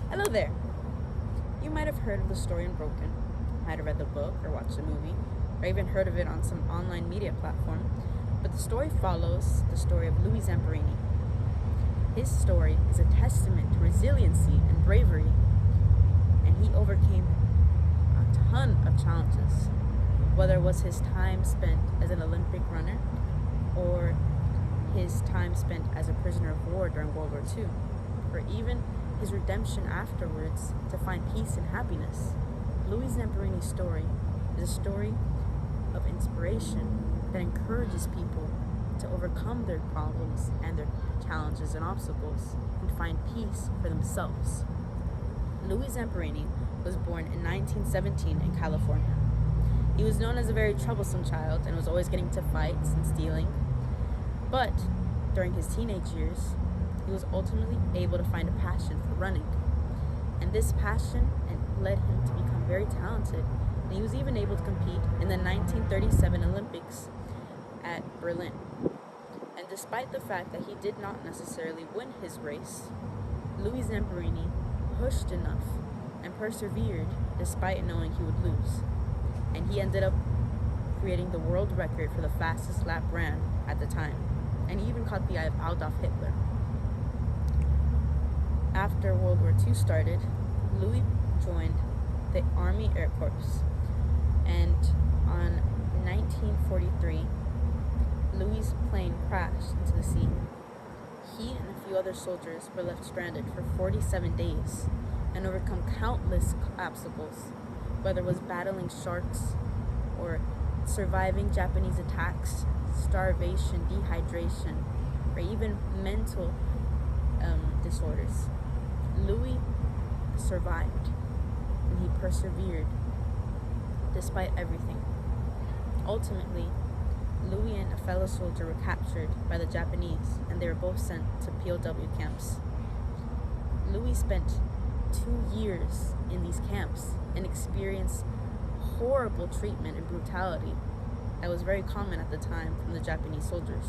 Hello there. You might have heard of the story Unbroken, might have read the book or watched the movie, or even heard of it on some online media platform, but the story follows the story of Louis Zamperini. His story is a testament to resiliency and bravery, and he overcame a ton of challenges, whether it was his time spent as an Olympic runner or his time spent as a prisoner of war during World War II, or even his redemption afterwards to find peace and happiness. Louis Zamperini's story is a story of inspiration that encourages people to overcome their problems and their challenges and obstacles and find peace for themselves. Louis Zamperini was born in 1917 in California. He was known as a very troublesome child and was always getting into fights and stealing. But during his teenage years, he was ultimately able to find a passion for running. And this passion led him to become very talented, and he was even able to compete in the 1937 Olympics at Berlin. And despite the fact that he did not necessarily win his race, Louis Zamperini pushed enough and persevered despite knowing he would lose. And he ended up creating the world record for the fastest lap ran at the time. And he even caught the eye of Adolf Hitler. After World War II started, Louis joined the Army Air Corps. And on 1943, Louis' plane crashed into the sea. He and a few other soldiers were left stranded for 47 days and overcome countless obstacles, whether it was battling sharks or surviving Japanese attacks, starvation, dehydration, or even mental disorders. Louis survived and he persevered despite everything. Ultimately, Louis and a fellow soldier were captured by the Japanese and they were both sent to POW camps. Louis spent 2 years in these camps and experienced horrible treatment and brutality that was very common at the time from the Japanese soldiers.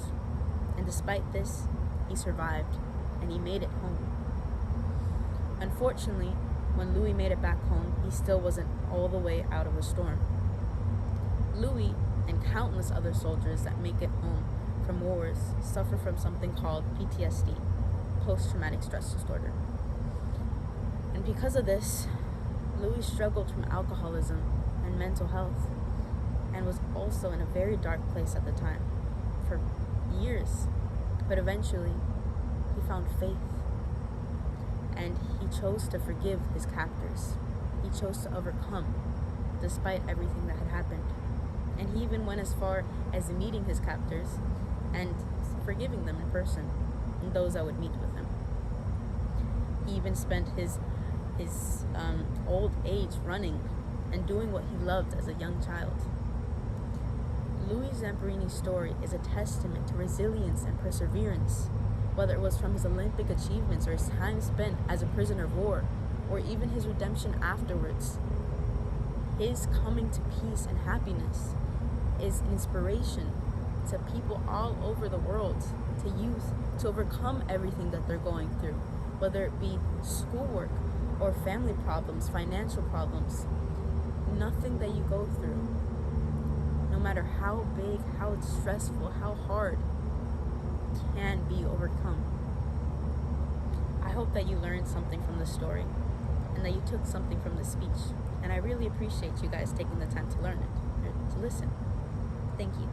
And despite this, he survived and he made it home. Unfortunately, when Louis made it back home, he still wasn't all the way out of the storm. Louis and countless other soldiers that make it home from wars suffer from something called PTSD, post-traumatic stress disorder. And because of this, Louis struggled from alcoholism and mental health and was also in a very dark place at the time for years. But eventually, he found faith and he chose to forgive his captors. He chose to overcome despite everything that had happened. And he even went as far as meeting his captors and forgiving them in person and those that would meet with him. He even spent his old age running and doing what he loved as a young child. Louis Zamperini's story is a testament to resilience and perseverance, whether it was from his Olympic achievements or his time spent as a prisoner of war, or even his redemption afterwards. His coming to peace and happiness is inspiration to people all over the world, to youth, to overcome everything that they're going through, whether it be schoolwork or family problems, financial problems. Nothing that you go through, no matter how big, how stressful, how hard, can be overcome. I hope that you learned something from this story and that you took something from this speech. And I really appreciate you guys taking the time to learn it, or to listen. Thank you.